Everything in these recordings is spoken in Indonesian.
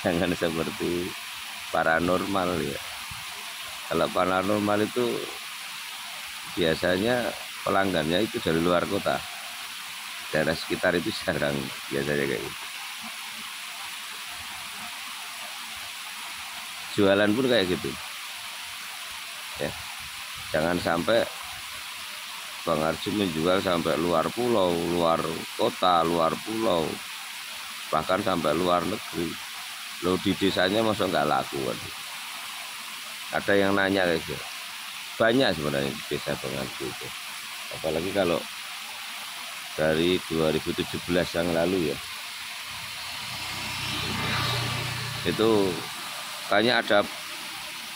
jangan seperti paranormal ya. Kalau paranormal itu biasanya pelanggannya itu dari luar kota, daerah sekitar itu jarang biasanya kayak gitu. Jualan pun kayak gitu ya, jangan sampai Bang Arju menjual sampai luar pulau, luar kota, luar pulau, bahkan sampai luar negeri. Loh, di desanya masa nggak laku? Ada yang nanya kayak gitu. Banyak sebenarnya di desa Bang Arju itu, apalagi kalau dari 2017 yang lalu ya, itu kayaknya ada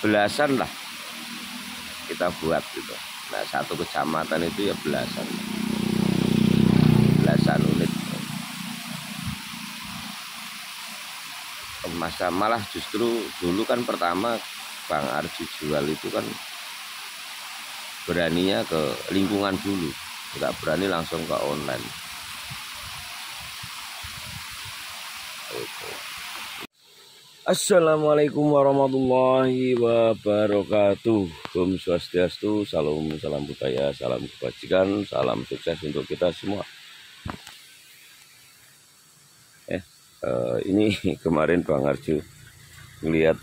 belasan lah kita buat gitu. Nah, satu kecamatan itu ya belasan unit. Masa malah justru dulu kan pertama Bang Arju jual itu kan beraninya ke lingkungan dulu, nggak berani langsung ke online. Assalamualaikum warahmatullahi wabarakatuh. Om Swastiastu, salam budaya, salam kebajikan, salam sukses untuk kita semua. Ini kemarin Bang Arju ngelihat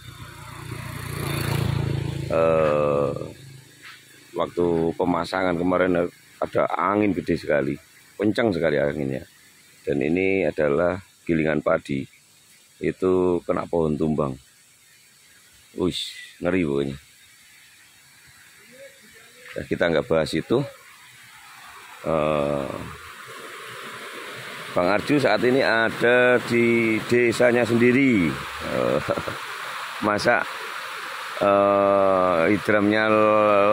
waktu pemasangan kemarin ada angin gede sekali, kencang sekali anginnya. Dan ini adalah gilingan padi, itu kena pohon tumbang. Wih, ngeri pokoknya. Nah, kita nggak bahas itu. Bang Arju saat ini ada di desanya sendiri. Masa hidramnya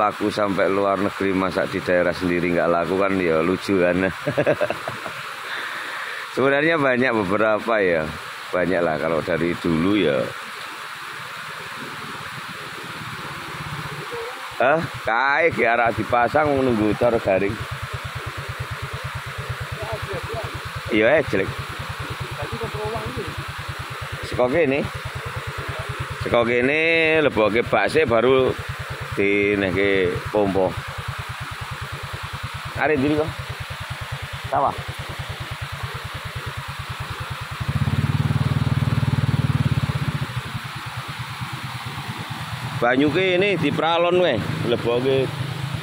laku sampai luar negeri, masa di daerah sendiri nggak laku, kan ya lucu kan. Sebenarnya banyak beberapa ya, banyak lah kalau dari dulu ya. Kae ke arah dipasang menunggu cara garing. Iya jelek. Sekok ini leboke bakse baru dineke pompo. Are diri kok. Sawah. Banyuke ini dipralon weh, leboke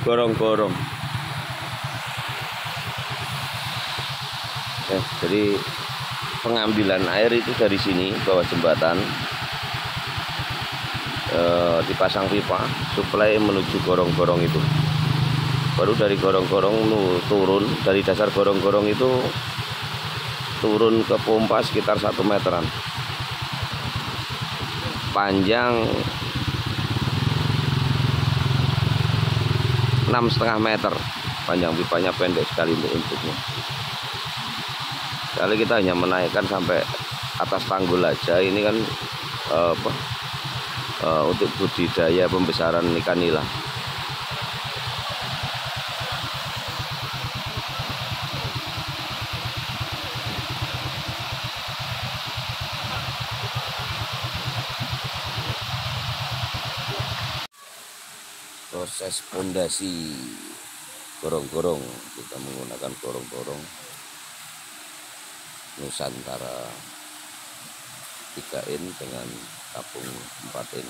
gorong-gorong. Jadi pengambilan air itu dari sini, bawah jembatan, dipasang pipa suplai menuju gorong-gorong itu. Baru dari gorong-gorong turun, dari dasar gorong-gorong itu turun ke pompa sekitar 1 meteran, panjang 6,5 meter, panjang pipanya pendek sekali untuknya. Kali kita hanya menaikkan sampai atas tanggul aja. Ini kan untuk budidaya pembesaran ikan nila. Proses pondasi gorong-gorong, kita menggunakan gorong-gorong Nusantara 3 in dengan kapung 4 in.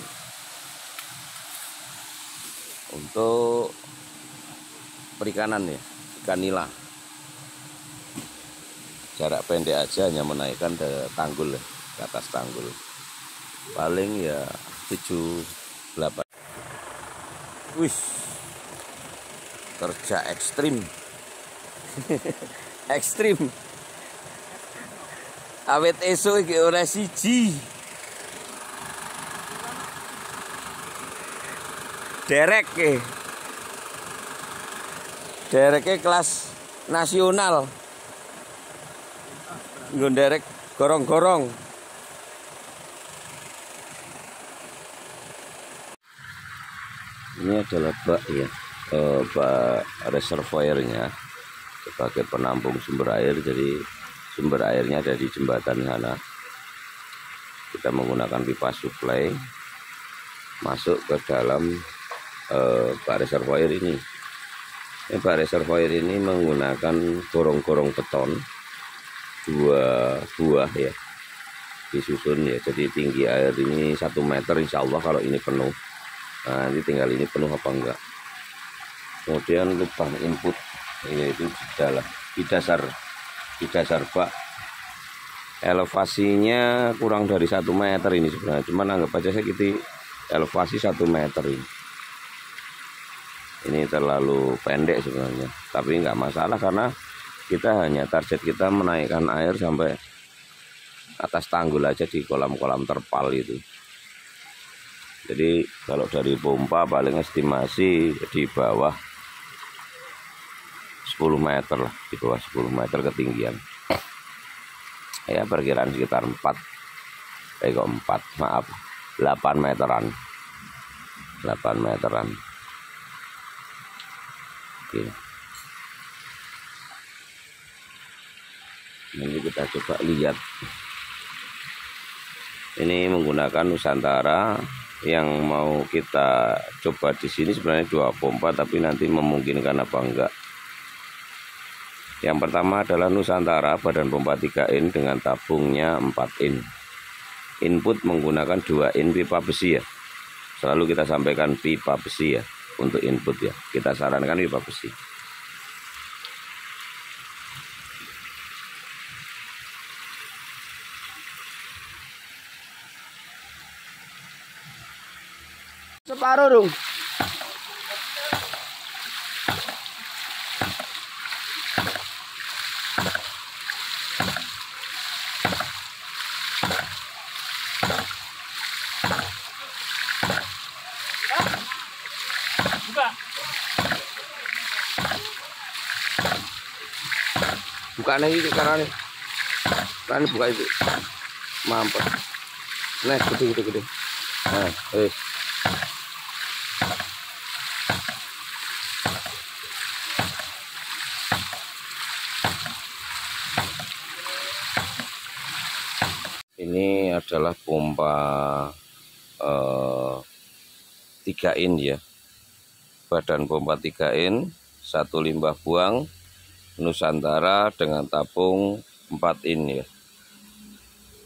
Untuk perikanan ya, ikan nila jarak pendek aja, hanya menaikkan ke tanggul, ke atas tanggul, paling ya 7-8. Wih, kerja ekstrim. Ekstrim. Awet esuk iki ora siji. Dereke kelas nasional. Nggo derek gorong-gorong. Ini adalah bak ya, bak reservoirnya sebagai penampung sumber air. Jadi sumber airnya ada di jembatan sana. kita menggunakan pipa suplai masuk ke dalam bak reservoir ini. Bak reservoir ini menggunakan gorong-gorong beton 2 buah ya, disusun ya. Jadi tinggi air ini 1 meter insya Allah kalau ini penuh. Nah, nanti tinggal ini penuh apa enggak. Kemudian lubang input yaitu di dasar bak. Elevasinya kurang dari 1 meter ini sebenarnya, cuman anggap aja saya gitu elevasi 1 meter ini. Ini terlalu pendek sebenarnya, tapi nggak masalah karena kita hanya target kita menaikkan air sampai atas tanggul aja di kolam-kolam terpal itu. Jadi kalau dari pompa paling estimasi di bawah 10 meter lah, di bawah 10 meter ketinggian. Ya perkiraan sekitar 8 meteran. 8 meteran. Oke. Nanti kita coba lihat. Ini menggunakan Nusantara. Yang mau kita coba di sini sebenarnya 2 pompa, tapi nanti memungkinkan apa enggak. Yang pertama adalah Nusantara badan pompa 3 in dengan tabungnya 4 in. Input menggunakan 2 in pipa besi ya. Selalu kita sampaikan pipa besi ya untuk input ya. Kita sarankan pipa besi. Separuh dong. Bukan itu karena buka itu mampet. Nah, gede. Nah, ini adalah pompa 3 in ya. Badan pompa 3 in, 1 limbah buang Nusantara dengan tabung 4 in ya.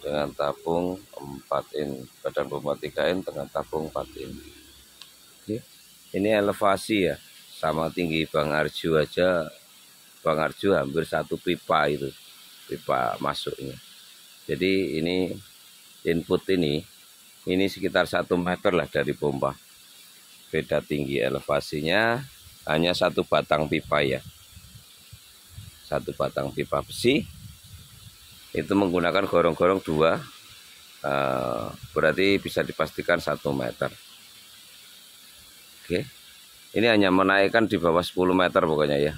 Dengan tabung 4 in, badan pompa 3 in dengan tabung 4 in. Oke. Ini elevasi ya, sama tinggi Bang Arju aja. Bang Arju hampir 1 pipa itu, pipa masuknya. Jadi ini input ini sekitar 1 meter lah dari pompa. Beda tinggi elevasinya, hanya 1 batang pipa ya. 1 batang pipa besi itu menggunakan gorong-gorong 2, berarti bisa dipastikan 1 meter. Oke, ini hanya menaikkan di bawah 10 meter pokoknya ya.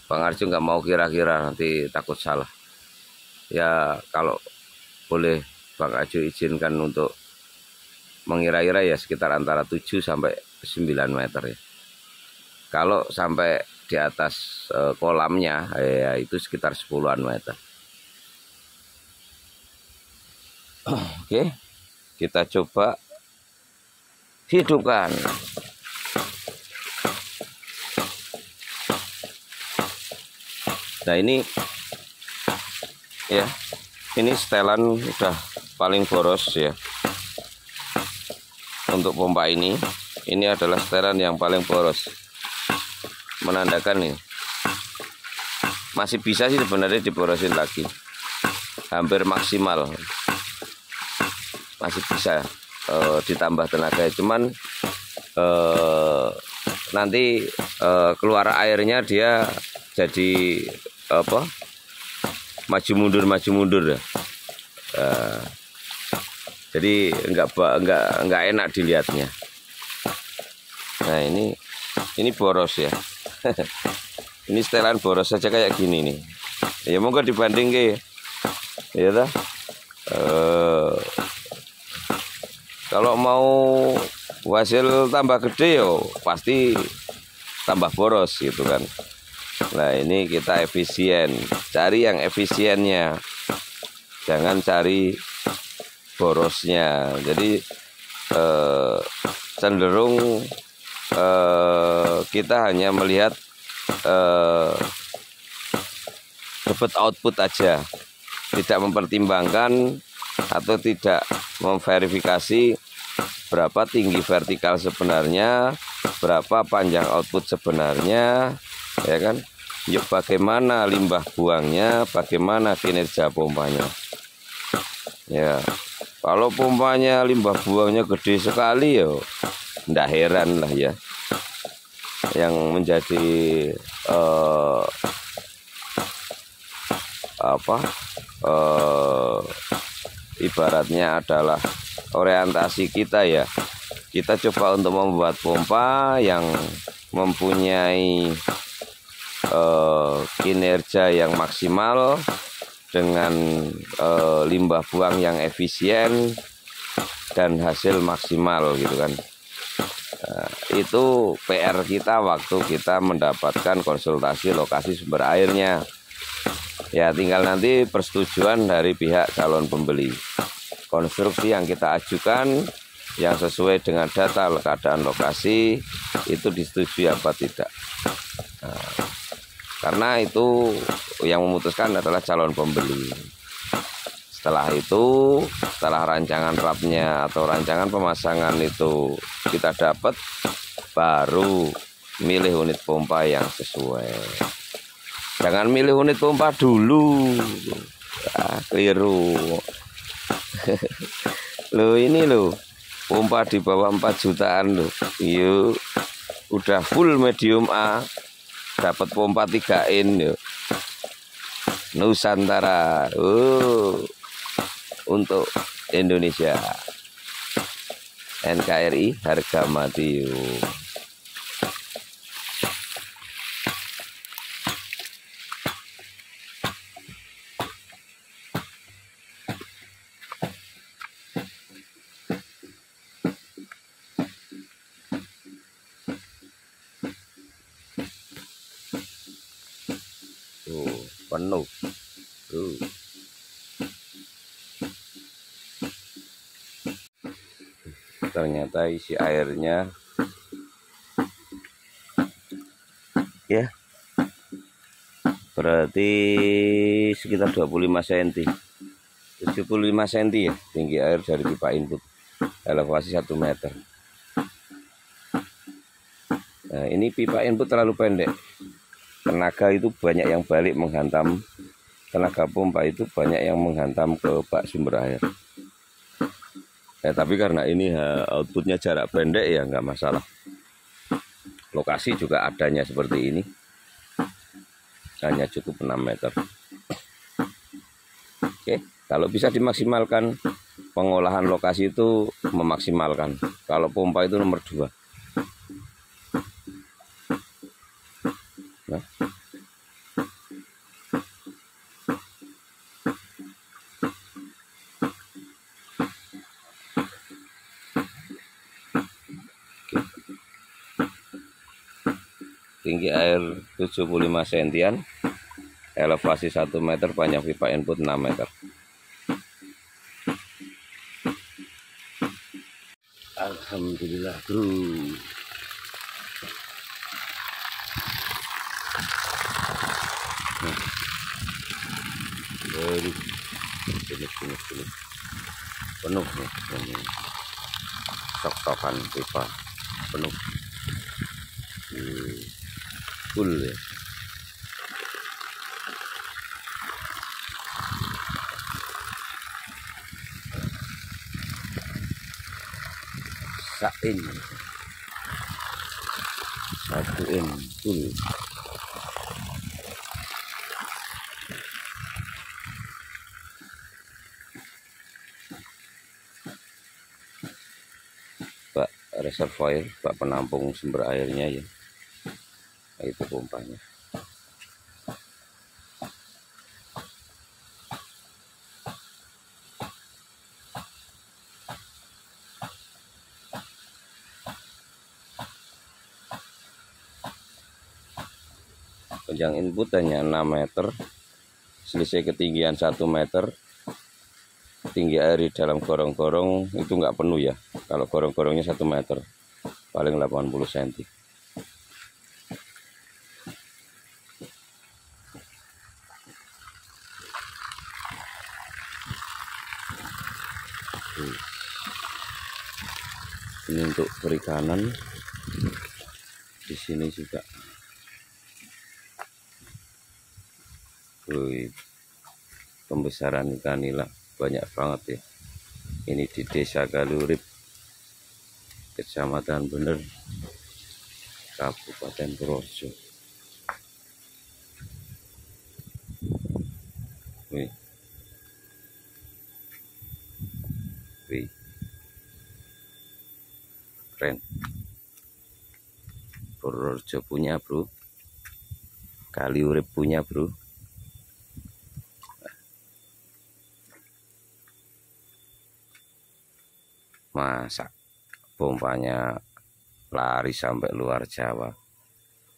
Bang Arju nggak mau kira-kira, nanti takut salah ya. Kalau boleh Bang Arju izinkan untuk mengira-kira ya sekitar antara 7 sampai 9 meter ya. Kalau sampai di atas kolamnya ya itu sekitar 10-an meter. Oke, kita coba hidupkan. Nah ini ya, ini setelan udah paling boros ya. Untuk pompa ini adalah setelan yang paling boros. Menandakan nih masih bisa sih sebenarnya diborosin lagi, hampir maksimal masih bisa ditambah tenaga, cuman nanti keluar airnya dia jadi apa, maju mundur ya. Jadi enggak enak dilihatnya. Nah ini boros ya. Ini setelan boros saja kayak gini nih. Ya monggo dibanding ke ya dah. Kalau mau hasil tambah gede yo pasti tambah boros gitu kan. Nah ini kita efisien, cari yang efisiennya, jangan cari borosnya. Jadi cenderung kita hanya melihat dapat output aja, tidak mempertimbangkan atau tidak memverifikasi berapa tinggi vertikal sebenarnya, berapa panjang output sebenarnya, ya kan? Yuk, bagaimana limbah buangnya, bagaimana kinerja pompanya. Ya, kalau pompanya limbah buangnya gede sekali ya, ndak heran lah ya. Yang menjadi ibaratnya adalah orientasi kita ya. Kita coba untuk membuat pompa yang mempunyai kinerja yang maksimal dengan limbah buang yang efisien dan hasil maksimal gitu kan. Itu PR kita waktu kita mendapatkan konsultasi lokasi sumber airnya. Ya, tinggal nanti persetujuan dari pihak calon pembeli. Konstruksi yang kita ajukan yang sesuai dengan data keadaan lokasi itu disetujui apa tidak. Karena itu yang memutuskan adalah calon pembeli. Setelah itu, setelah rancangan rapnya atau rancangan pemasangan itu kita dapat, baru milih unit pompa yang sesuai. Jangan milih unit pompa dulu, keliru. Loh ini loh, pompa di bawah 4 jutaan loh. Yuk, udah full medium A, dapat pompa 3 in yuk. Nusantara, untuk Indonesia. NKRI harga mati yuk. Penuh. Ternyata isi airnya ya berarti sekitar 25 cm 75 cm ya tinggi air dari pipa input, elevasi 1 meter. Nah, ini pipa input terlalu pendek, tenaga itu banyak yang balik menghantam, tenaga pompa itu banyak yang menghantam ke bak sumber air. Ya, tapi karena ini outputnya jarak pendek ya nggak masalah. Lokasi juga adanya seperti ini, hanya cukup 6 meter. Oke, kalau bisa dimaksimalkan, pengolahan lokasi itu memaksimalkan. Kalau pompa itu nomor 2. Nah. Tinggi air 75 cm, elevasi 1 meter, panjang pipa input 6 meter. Alhamdulillah bro. Penuh nih, ini sok-sokan pipa penuh. Full ya. Sain 1 in full. Bak reservoir, bak penampung sumber airnya ya. Itu pompanya. Panjang input hanya 6 meter, selisih ketinggian 1 meter. tinggi air di dalam gorong-gorong itu nggak penuh ya. Kalau gorong-gorongnya 1 meter, paling 80 cm. Ini untuk perikanan. Di sini juga. Wih, pembesaran ikan nila banyak banget ya. Ini di Desa Galurip, Kecamatan Bener, Kabupaten Purworejo. Wih. Wih. Keren. Purworejo punya, bro. Galurip punya, bro. Masa pompanya lari sampai luar Jawa,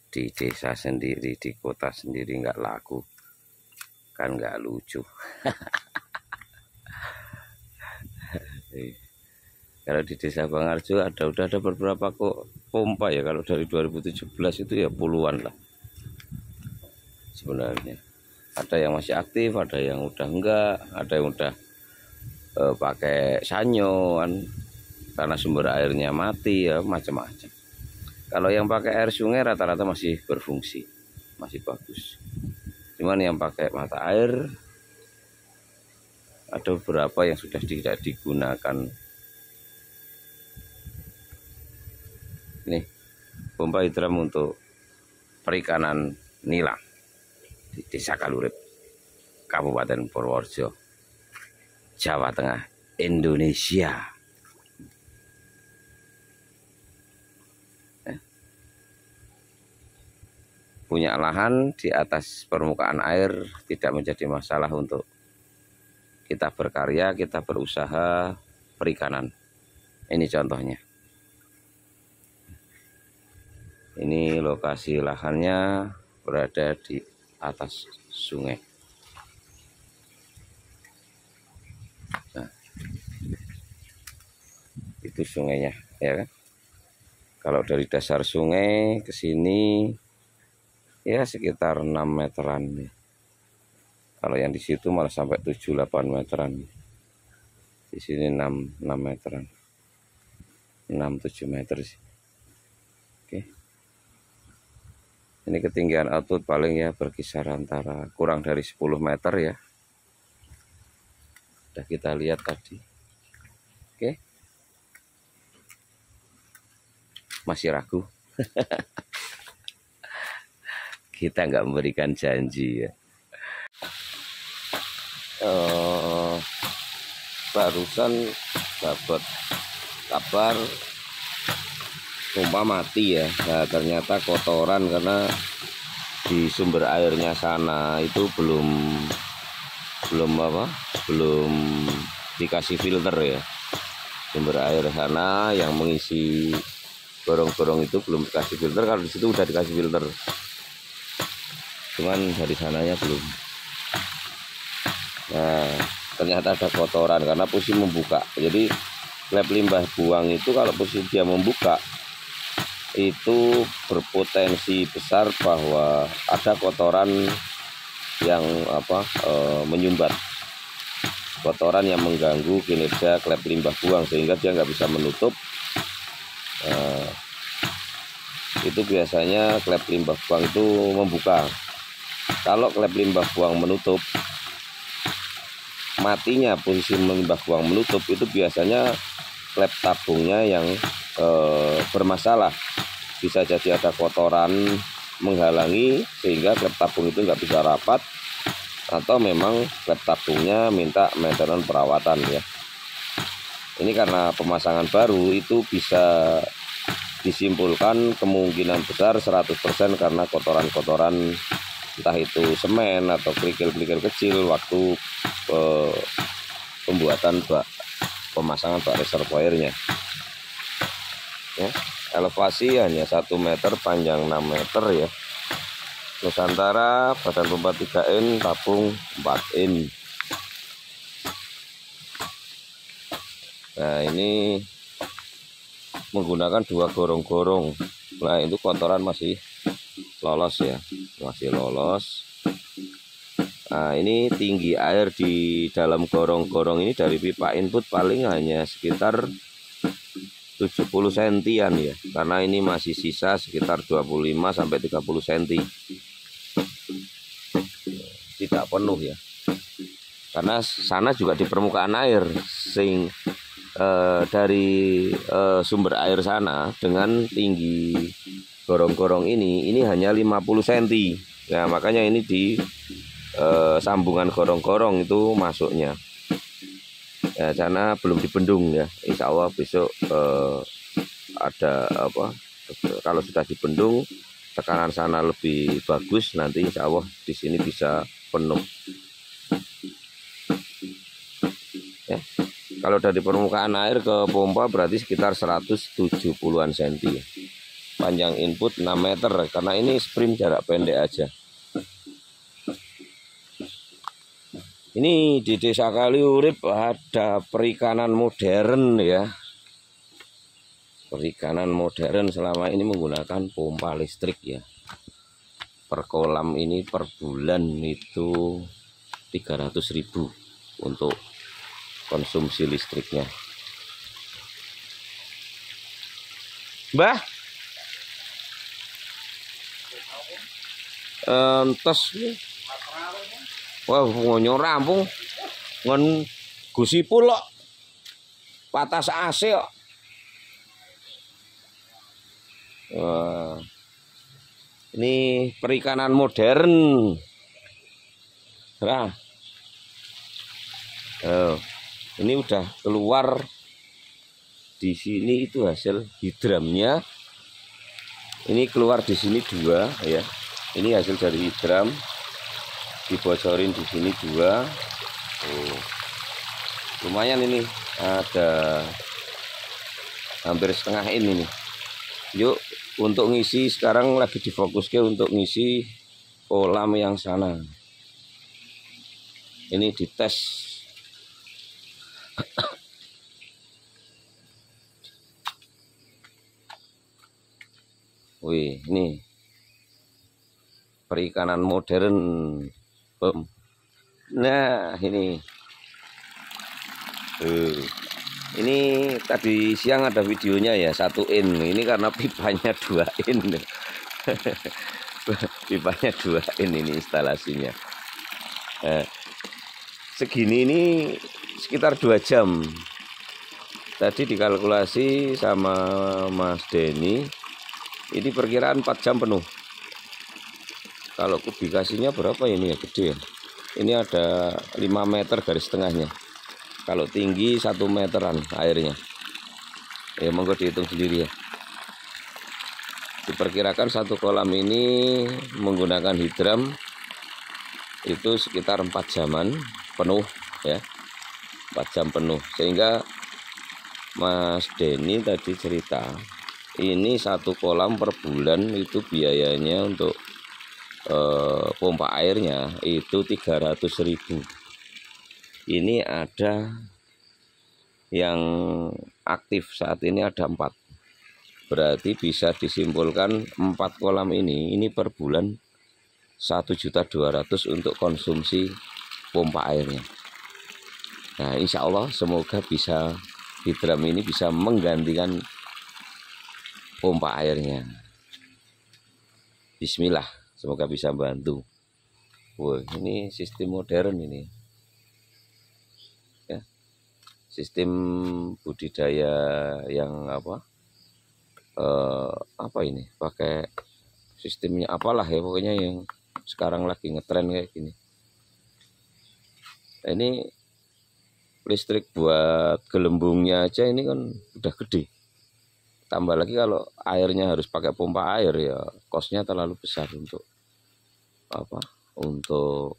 di desa sendiri, di kota sendiri nggak laku, kan nggak lucu. Kalau di Desa Bangarjo udah ada beberapa kok pompa ya. Kalau dari 2017 itu ya puluhan lah sebenarnya. Ada yang masih aktif, ada yang udah enggak, ada yang udah pakai sanyo kan, karena sumber airnya mati ya, macam-macam. Kalau yang pakai air sungai rata-rata masih berfungsi, masih bagus. Cuman yang pakai mata air ada beberapa yang sudah tidak digunakan. Ini pompa hidram untuk perikanan nila di Desa Galurip, Kabupaten Purworejo, Jawa Tengah, Indonesia. Punya lahan di atas permukaan air tidak menjadi masalah untuk kita berkarya, kita berusaha perikanan. Ini contohnya. Ini lokasi lahannya berada di atas sungai. Nah, itu sungainya, ya kan? Kalau dari dasar sungai ke sini ya sekitar 6 meteran nih. Kalau yang di situ malah sampai 7-8 meteran. Di sini 6 meteran. 6-7 meter sih. Oke. Ini ketinggian output paling ya berkisar antara kurang dari 10 meter ya. Sudah kita lihat tadi. Oke. Masih ragu. Kita nggak memberikan janji ya. Barusan dapat kabar pompa mati ya. Nah, ternyata kotoran karena di sumber airnya sana itu belum dikasih filter ya. Sumber air sana yang mengisi gorong-gorong itu belum dikasih filter. Kalau di situ udah dikasih filter, cuman dari sananya belum. Nah, ternyata ada kotoran karena posisi membuka. Jadi klep limbah buang itu kalau posisi dia membuka itu berpotensi besar bahwa ada kotoran yang menyumbat, kotoran yang mengganggu kinerja klep limbah buang sehingga dia nggak bisa menutup. Itu biasanya klep limbah buang itu membuka. Kalau klep limbah buang menutup, matinya posisi limbah buang menutup itu biasanya klep tabungnya yang bermasalah. Bisa jadi ada kotoran menghalangi sehingga klep tabung itu nggak bisa rapat, atau memang klep tabungnya minta maintenance perawatan ya. Ini karena pemasangan baru itu bisa disimpulkan kemungkinan besar 100% karena kotoran-kotoran, entah itu semen atau kerikil-kerikil kecil waktu pembuatan pemasangan bak reservoirnya. Ya, elevasi hanya 1 meter, panjang 6 meter ya. Nusantara, badan pompa 3 in, tabung 4 in. Nah, ini menggunakan 2 gorong-gorong. Nah, itu kotoran masih lolos ya, masih lolos. Nah, ini tinggi air di dalam gorong-gorong ini dari pipa input paling hanya sekitar 70 sentian ya, karena ini masih sisa sekitar 25 sampai 30 cm. Tidak penuh ya, karena sana juga di permukaan air, dari sumber air sana dengan tinggi gorong-gorong ini hanya 50 cm. Nah, makanya ini di sambungan gorong-gorong itu masuknya. Ya, sana belum dibendung ya. Insya Allah besok ada apa? Kalau sudah dibendung, tekanan sana lebih bagus. Nanti insya Allah di sini bisa penuh. Ya. Kalau dari permukaan air ke pompa berarti sekitar 170-an cm. Ya. Panjang input 6 meter karena ini sprint jarak pendek aja. Ini di Desa Kaliurip ada perikanan modern ya. Perikanan modern selama ini menggunakan pompa listrik ya. Per kolam ini per bulan itu 300.000 untuk konsumsi listriknya. Mbah, entes wah ngonyo rampung ngon gusipul kok patas AC kok. Wah, ini perikanan modern. Nah, ini udah keluar di sini itu hasil hidramnya. Ini keluar di sini 2 ya. Ini hasil dari hidram. Dibocorin di sini 2. Lumayan ini ada hampir setengah ini nih. Yuk untuk ngisi sekarang lagi difokuskan untuk ngisi kolam yang sana. Ini dites. Wih, ini perikanan modern. Nah, ini tadi siang ada videonya ya, 1 in. Ini karena pipanya 2 in. Pipanya 2 in ini instalasinya. Segini ini sekitar 2 jam. Tadi dikalkulasi sama Mas Denny, ini perkiraan 4 jam penuh. Kalau kubikasinya berapa ini ya, gede ya. Ini ada 5 meter garis tengahnya. Kalau tinggi 1 meteran airnya. Ya monggo dihitung sendiri ya. Diperkirakan 1 kolam ini menggunakan hidram itu sekitar 4 jaman penuh ya. 4 jam penuh. Sehingga Mas Denny tadi cerita, ini 1 kolam per bulan itu biayanya untuk pompa airnya itu 300.000. Ini ada yang aktif saat ini ada 4. Berarti bisa disimpulkan 4 kolam ini per bulan 1.200.000 untuk konsumsi pompa airnya. Nah, insya Allah semoga bisa hidram ini bisa menggantikan pompa airnya. Bismillah. Semoga bisa bantu. Wah, ini sistem modern ini. Ya. Sistem budidaya yang apa? Apa ini? Pakai sistemnya apalah ya, pokoknya yang sekarang lagi ngetren kayak gini. Nah, ini listrik buat gelembungnya aja ini kan udah gede. Tambah lagi kalau airnya harus pakai pompa air ya kosnya terlalu besar untuk apa? Untuk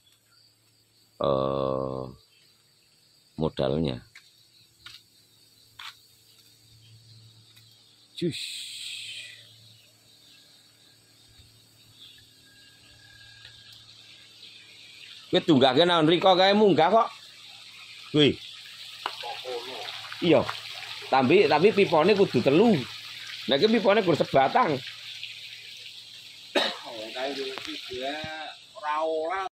modalnya. Cus. Kowe tunggake nang mriko kae munggah kok. Wih. Iya. Tapi pipone kudu telu. Nek iki pipone kudu sebatang. Oh, kae iki ora ora